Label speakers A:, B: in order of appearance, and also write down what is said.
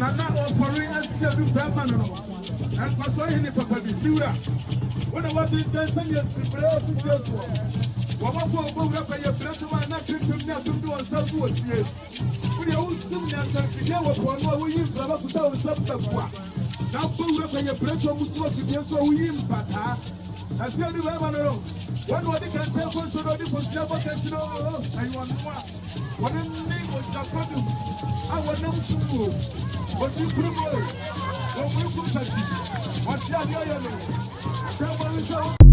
A: Nana offering us to be permanent. And for so many papa be dura. When I was in the same years, the prayer to go. What was over by your friend to my neck to do on some good years. We are all soon and there was one more we use to tell something. Now, go up by your friend to so we in Pata. As you have alone. One what they can tell us to know the possible and one more. What in the name of Japan? I will not to move. What you promote? What you put at? What's your